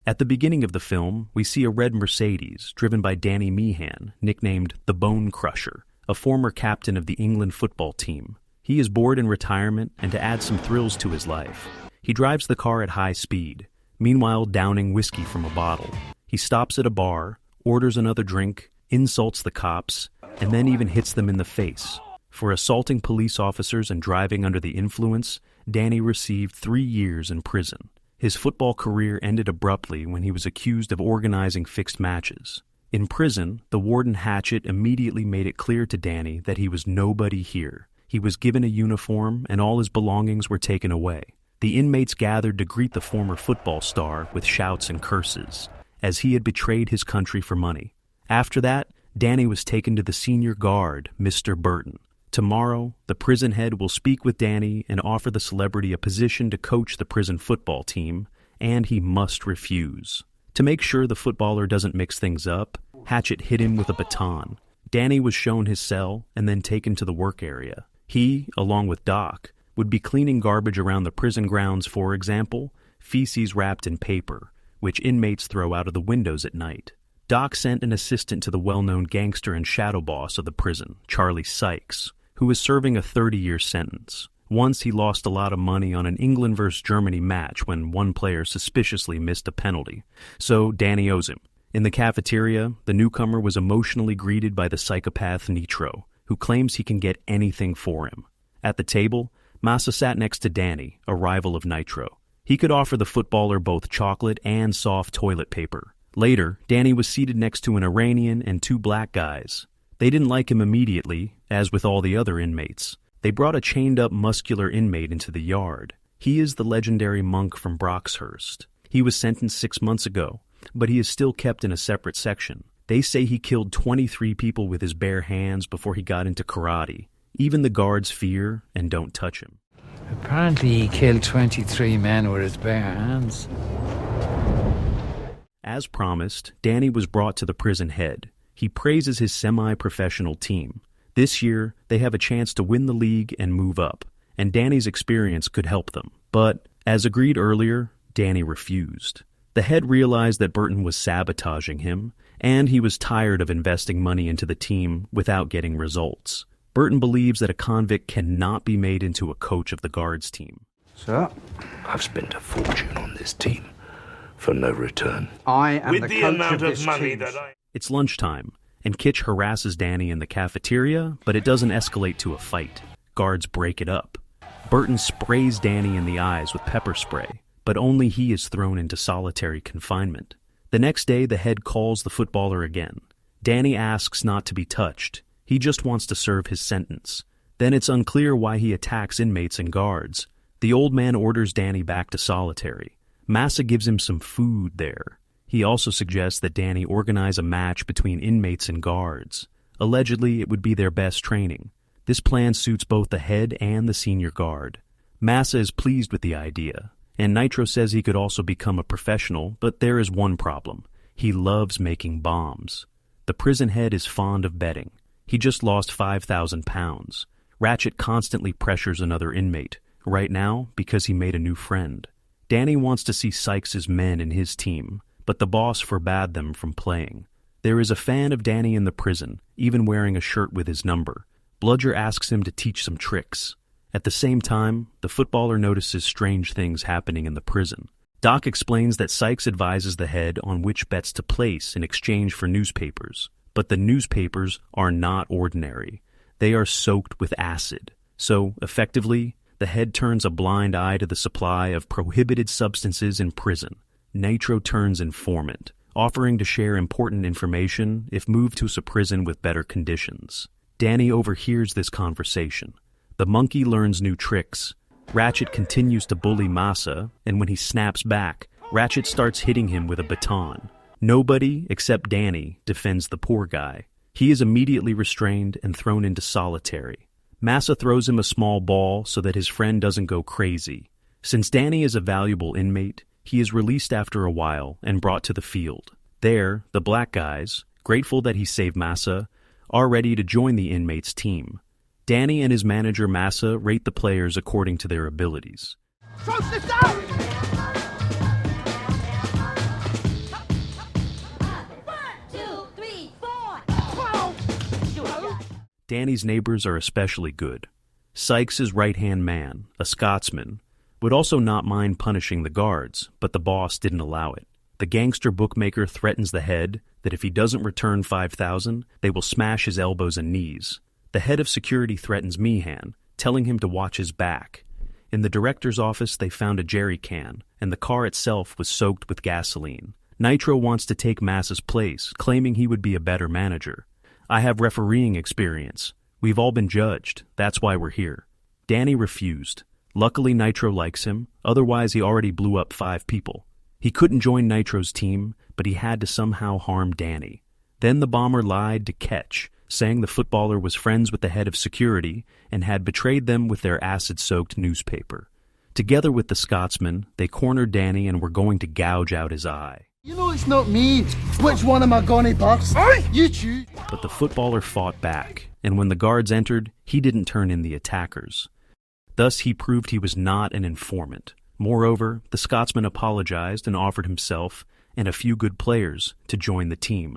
At the beginning of the film, we see a red Mercedes driven by Danny Meehan, nicknamed the Bone Crusher, a former captain of the England football team. He is bored in retirement, and to add some thrills to his life, he drives the car at high speed, meanwhile downing whiskey from a bottle. He stops at a bar, orders another drink, insults the cops, and then even hits them in the face. For assaulting police officers and driving under the influence, Danny received 3 years in prison. His football career ended abruptly when he was accused of organizing fixed matches. In prison, the warden Hatchet immediately made it clear to Danny that he was nobody here. He was given a uniform and all his belongings were taken away. The inmates gathered to greet the former football star with shouts and curses, as he had betrayed his country for money. After that, Danny was taken to the senior guard, Mr. Burton. Tomorrow, the prison head will speak with Danny and offer the celebrity a position to coach the prison football team, and he must refuse. To make sure the footballer doesn't mix things up, Hatchet hit him with a baton. Danny was shown his cell and then taken to the work area. He, along with Doc, would be cleaning garbage around the prison grounds, for example, feces wrapped in paper, which inmates throw out of the windows at night. Doc sent an assistant to the well-known gangster and shadow boss of the prison, Charlie Sykes, who was serving a 30-year sentence. Once he lost a lot of money on an England vs. Germany match when one player suspiciously missed a penalty, so Danny owes him. In the cafeteria, the newcomer was emotionally greeted by the psychopath Nitro, who claims he can get anything for him. At the table, Massa sat next to Danny, a rival of Nitro. He could offer the footballer both chocolate and soft toilet paper. Later, Danny was seated next to an Iranian and 2 black guys. They didn't like him immediately, as with all the other inmates. They brought a chained-up muscular inmate into the yard. He is the legendary monk from Broxhurst. He was sentenced 6 months ago, but he is still kept in a separate section. They say he killed 23 people with his bare hands before he got into karate. Even the guards fear and don't touch him. Apparently he killed 23 men with his bare hands. As promised, Danny was brought to the prison head. He praises his semi-professional team. This year, they have a chance to win the league and move up, and Danny's experience could help them. But, as agreed earlier, Danny refused. The head realized that Burton was sabotaging him, and he was tired of investing money into the team without getting results. Burton believes that a convict cannot be made into a coach of the guards team. So, I've spent a fortune on this team for no return. I am With the the coach amount of of this money team. that I... It's lunchtime, and Kitch harasses Danny in the cafeteria, but it doesn't escalate to a fight. Guards break it up. Burton sprays Danny in the eyes with pepper spray, but only he is thrown into solitary confinement. The next day, the head calls the footballer again. Danny asks not to be touched. He just wants to serve his sentence. Then it's unclear why he attacks inmates and guards. The old man orders Danny back to solitary. Massa gives him some food there. He also suggests that Danny organize a match between inmates and guards. Allegedly, it would be their best training. This plan suits both the head and the senior guard. Massa is pleased with the idea, and Nitro says he could also become a professional, but there is one problem. He loves making bombs. The prison head is fond of betting. He just lost 5,000 pounds. Ratchet constantly pressures another inmate, right now because he made a new friend. Danny wants to see Sykes' men in his team, but the boss forbade them from playing. There is a fan of Danny in the prison, even wearing a shirt with his number. Bludger asks him to teach some tricks. At the same time, the footballer notices strange things happening in the prison. Doc explains that Sykes advises the head on which bets to place in exchange for newspapers. But the newspapers are not ordinary. They are soaked with acid. So, effectively, the head turns a blind eye to the supply of prohibited substances in prison. Nitro turns informant, offering to share important information if moved to a prison with better conditions. Danny overhears this conversation. The monkey learns new tricks. Ratchet continues to bully Massa, and when he snaps back, Ratchet starts hitting him with a baton. Nobody, except Danny, defends the poor guy. He is immediately restrained and thrown into solitary. Massa throws him a small ball so that his friend doesn't go crazy. Since Danny is a valuable inmate, he is released after a while and brought to the field. There, the black guys, grateful that he saved Massa, are ready to join the inmates' team. Danny and his manager Massa rate the players according to their abilities. Danny's neighbors are especially good. Sykes' right-hand man, a Scotsman, would also not mind punishing the guards, but the boss didn't allow it. The gangster bookmaker threatens the head that if he doesn't return $5,000, they will smash his elbows and knees. The head of security threatens Meehan, telling him to watch his back. In the director's office, they found a jerry can, and the car itself was soaked with gasoline. Nitro wants to take Mass's place, claiming he would be a better manager. I have refereeing experience. We've all been judged. That's why we're here. Danny refused. Luckily, Nitro likes him. Otherwise, he already blew up 5 people. He couldn't join Nitro's team, but he had to somehow harm Danny. Then the bomber lied to Ketch, saying the footballer was friends with the head of security and had betrayed them with their acid-soaked newspaper. Together with the Scotsman, they cornered Danny and were going to gouge out his eye. You know it's not me. Which one am I gonna bust? You choose. But the footballer fought back, and when the guards entered, he didn't turn in the attackers. Thus, he proved he was not an informant. Moreover, the Scotsman apologized and offered himself and a few good players to join the team.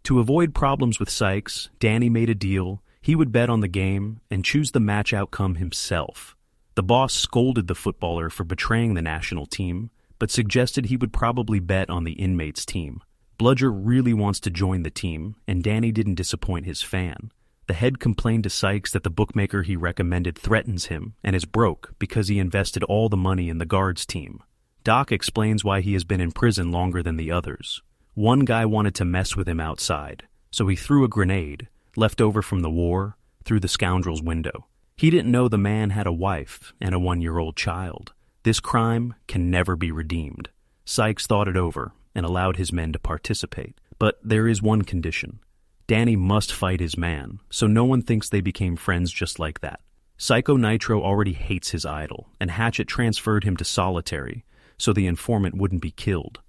To avoid problems with Sykes, Danny made a deal. He would bet on the game and choose the match outcome himself. The boss scolded the footballer for betraying the national team, but suggested he would probably bet on the inmates' team. Bludger really wants to join the team, and Danny didn't disappoint his fan. The head complained to Sykes that the bookmaker he recommended threatens him and is broke because he invested all the money in the guards' team. Doc explains why he has been in prison longer than the others. One guy wanted to mess with him outside, so he threw a grenade, left over from the war, through the scoundrel's window. He didn't know the man had a wife and a 1-year-old child. This crime can never be redeemed. Sykes thought it over and allowed his men to participate. But there is one condition. Danny must fight his man, so no one thinks they became friends just like that. Psycho Nitro already hates his idol, and Hatchet transferred him to solitary, so the informant wouldn't be killed.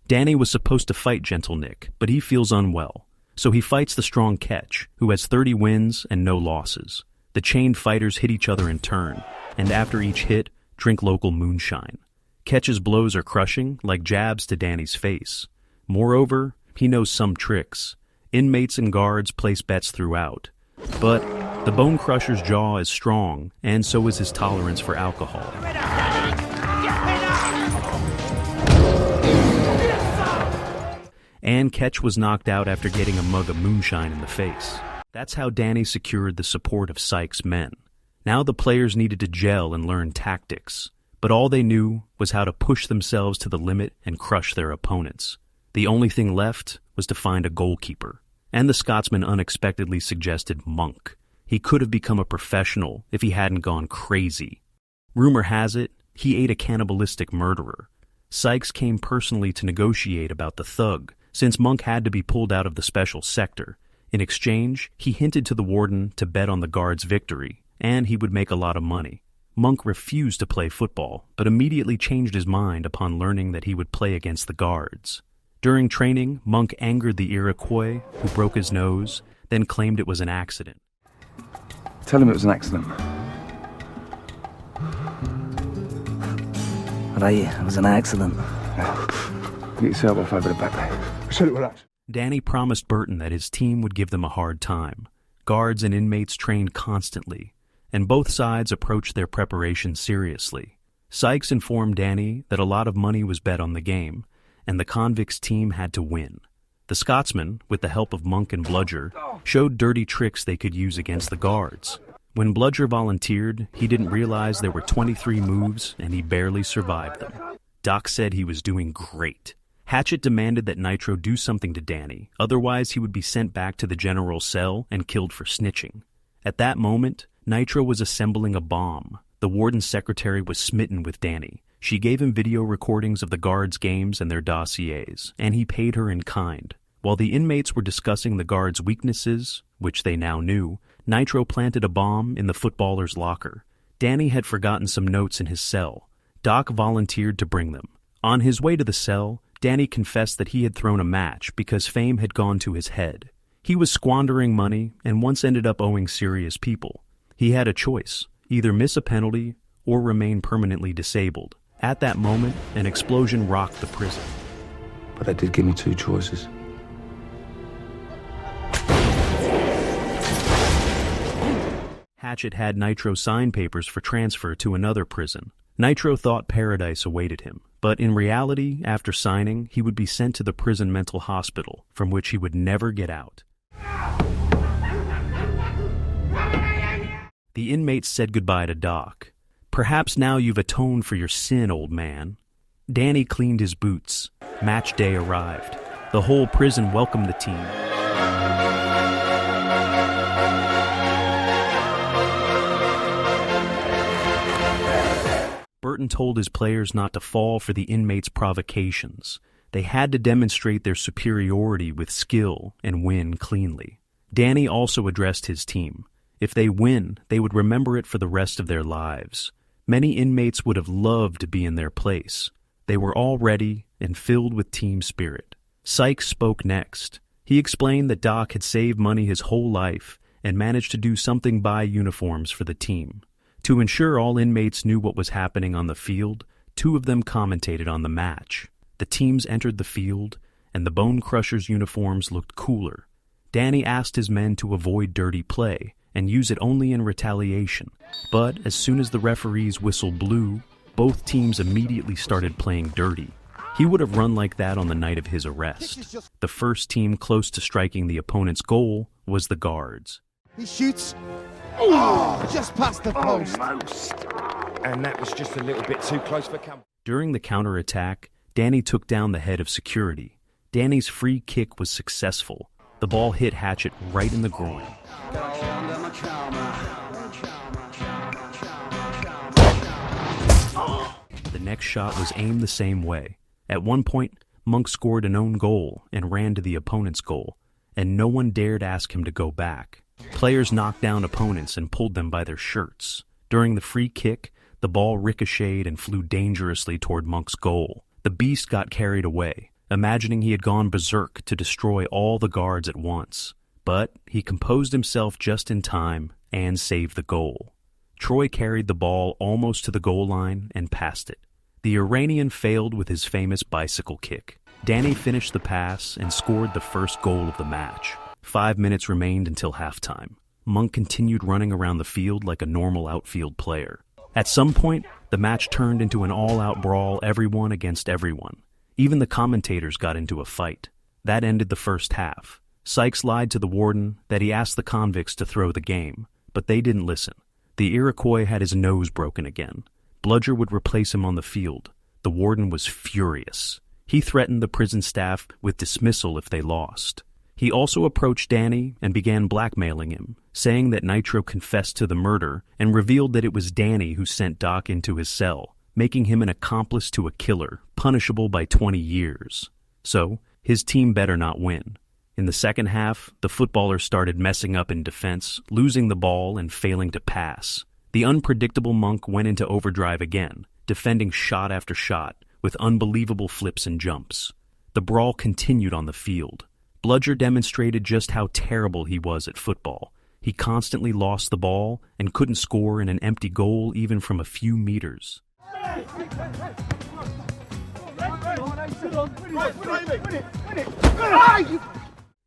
Danny was supposed to fight Gentle Nick, but he feels unwell, so he fights the strong Ketch, who has 30 wins and no losses. The chained fighters hit each other in turn, and after each hit, drink local moonshine. Ketch's blows are crushing, like jabs to Danny's face. Moreover, he knows some tricks. Inmates and guards place bets throughout. But the Bone Crusher's jaw is strong, and so is his tolerance for alcohol. And Ketch was knocked out after getting a mug of moonshine in the face. That's how Danny secured the support of Sykes' men. Now the players needed to gel and learn tactics, but all they knew was how to push themselves to the limit and crush their opponents. The only thing left was to find a goalkeeper, and the Scotsman unexpectedly suggested Monk. He could have become a professional if he hadn't gone crazy. Rumor has it, he ate a cannibalistic murderer. Sykes came personally to negotiate about the thug, since Monk had to be pulled out of the special sector. In exchange, he hinted to the warden to bet on the guards' victory, and he would make a lot of money. Monk refused to play football, but immediately changed his mind upon learning that he would play against the guards. During training, Monk angered the Iroquois, who broke his nose, then claimed it was an accident. Tell him it was an accident. Right, it was an accident. Get yourself off over the back there. I said it was that. Danny promised Burton that his team would give them a hard time. Guards and inmates trained constantly, and both sides approached their preparation seriously. Sykes informed Danny that a lot of money was bet on the game, and the convicts' team had to win. The Scotsman, with the help of Monk and Bludger, showed dirty tricks they could use against the guards. When Bludger volunteered, he didn't realize there were 23 moves, and he barely survived them. Doc said he was doing great. Hatchet demanded that Nitro do something to Danny, otherwise he would be sent back to the general cell and killed for snitching. At that moment, Nitro was assembling a bomb. The warden's secretary was smitten with Danny. She gave him video recordings of the guards' games and their dossiers, and he paid her in kind. While the inmates were discussing the guards' weaknesses, which they now knew, Nitro planted a bomb in the footballer's locker. Danny had forgotten some notes in his cell. Doc volunteered to bring them. On his way to the cell, Danny confessed that he had thrown a match because fame had gone to his head. He was squandering money and once ended up owing serious people. He had a choice, either miss a penalty or remain permanently disabled. At that moment, an explosion rocked the prison. But they did give me 2 choices. Hatchett had Nitro sign papers for transfer to another prison. Nitro thought paradise awaited him, but in reality, after signing, he would be sent to the prison mental hospital, from which he would never get out. The inmates said goodbye to Doc. "Perhaps now you've atoned for your sin, old man." Danny cleaned his boots. Match day arrived. The whole prison welcomed the team. Burton told his players not to fall for the inmates' provocations. They had to demonstrate their superiority with skill and win cleanly. Danny also addressed his team. If they win, they would remember it for the rest of their lives. Many inmates would have loved to be in their place. They were all ready and filled with team spirit. Sykes spoke next. He explained that Doc had saved money his whole life and managed to do something by uniforms for the team. To ensure all inmates knew what was happening on the field, 2 of them commentated on the match. The teams entered the field, and the Bone Crushers' uniforms looked cooler. Danny asked his men to avoid dirty play and use it only in retaliation. But as soon as the referee's whistle blew, both teams immediately started playing dirty. He would have run like that on the night of his arrest. The first team close to striking the opponent's goal was the Guards. He shoots. Oh, just past the post. And that was just a little bit too close for comfort. During the counterattack, Danny took down the head of security. Danny's free kick was successful. The ball hit Hatchett right in the groin. The next shot was aimed the same way. At one point, Monk scored an own goal and ran to the opponent's goal, and no one dared ask him to go back. Players knocked down opponents and pulled them by their shirts. During the free kick, the ball ricocheted and flew dangerously toward Monk's goal. The beast got carried away, imagining he had gone berserk to destroy all the guards at once. But he composed himself just in time and saved the goal. Troy carried the ball almost to the goal line and passed it. The Iranian failed with his famous bicycle kick. Danny finished the pass and scored the first goal of the match. 5 minutes remained until halftime. Monk continued running around the field like a normal outfield player. At some point, the match turned into an all-out brawl, everyone against everyone. Even the commentators got into a fight. That ended the first half. Sykes lied to the warden that he asked the convicts to throw the game, but they didn't listen. The Iroquois had his nose broken again. Bludger would replace him on the field. The warden was furious. He threatened the prison staff with dismissal if they lost. He also approached Danny and began blackmailing him, saying that Nitro confessed to the murder and revealed that it was Danny who sent Doc into his cell, making him an accomplice to a killer, punishable by 20 years. So, his team better not win. In the second half, the footballers started messing up in defense, losing the ball and failing to pass. The unpredictable Monk went into overdrive again, defending shot after shot, with unbelievable flips and jumps. The brawl continued on the field. Bludger demonstrated just how terrible he was at football. He constantly lost the ball and couldn't score in an empty goal even from a few meters.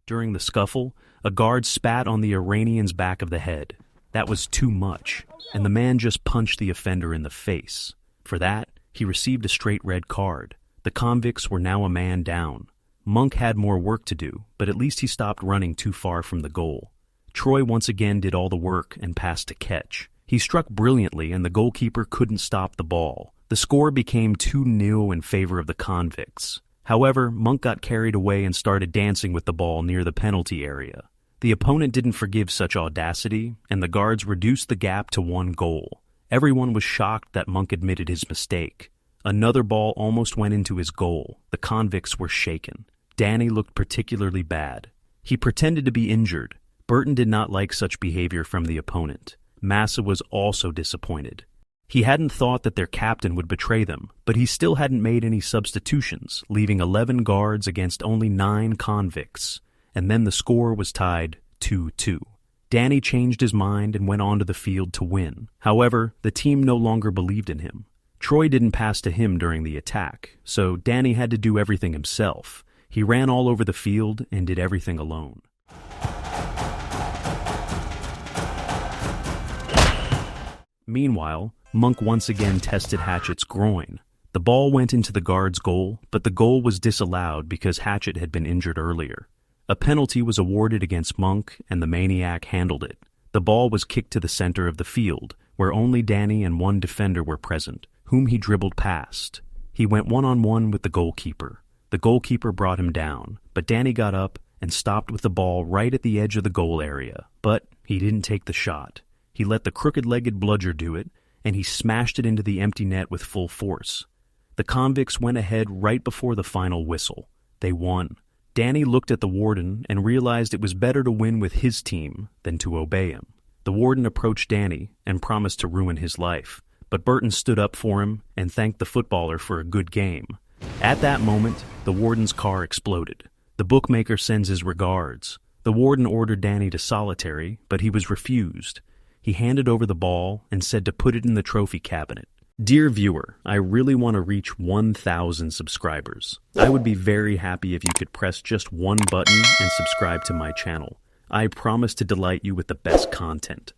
During the scuffle, a guard spat on the Iranian's back of the head. That was too much, and the man just punched the offender in the face. For that, he received a straight red card. The convicts were now a man down. Monk had more work to do, but at least he stopped running too far from the goal. Troy once again did all the work and passed to Ketch. He struck brilliantly, and the goalkeeper couldn't stop the ball. The score became 2-0 in favor of the convicts. However, Monk got carried away and started dancing with the ball near the penalty area. The opponent didn't forgive such audacity, and the guards reduced the gap to 1 goal. Everyone was shocked that Monk admitted his mistake. Another ball almost went into his goal. The convicts were shaken. Danny looked particularly bad. He pretended to be injured. Burton did not like such behavior from the opponent. Massa was also disappointed. He hadn't thought that their captain would betray them, but he still hadn't made any substitutions, leaving 11 guards against only 9 convicts. And then the score was tied 2-2. Danny changed his mind and went onto the field to win. However, the team no longer believed in him. Troy didn't pass to him during the attack, so Danny had to do everything himself. He ran all over the field and did everything alone. Meanwhile, Monk once again tested Hatchett's groin. The ball went into the guard's goal, but the goal was disallowed because Hatchett had been injured earlier. A penalty was awarded against Monk, and the maniac handled it. The ball was kicked to the center of the field, where only Danny and one defender were present, whom he dribbled past. He went one-on-one with the goalkeeper. The goalkeeper brought him down, but Danny got up and stopped with the ball right at the edge of the goal area. But he didn't take the shot. He let the crooked-legged bludger do it, and he smashed it into the empty net with full force. The convicts went ahead right before the final whistle. They won. Danny looked at the warden and realized it was better to win with his team than to obey him. The warden approached Danny and promised to ruin his life, but Burton stood up for him and thanked the footballer for a good game. At that moment, the warden's car exploded. The bookmaker sends his regards. The warden ordered Danny to solitary, but he was refused. He handed over the ball and said to put it in the trophy cabinet. Dear viewer, I really want to reach 1,000 subscribers. I would be very happy if you could press just one button and subscribe to my channel. I promise to delight you with the best content.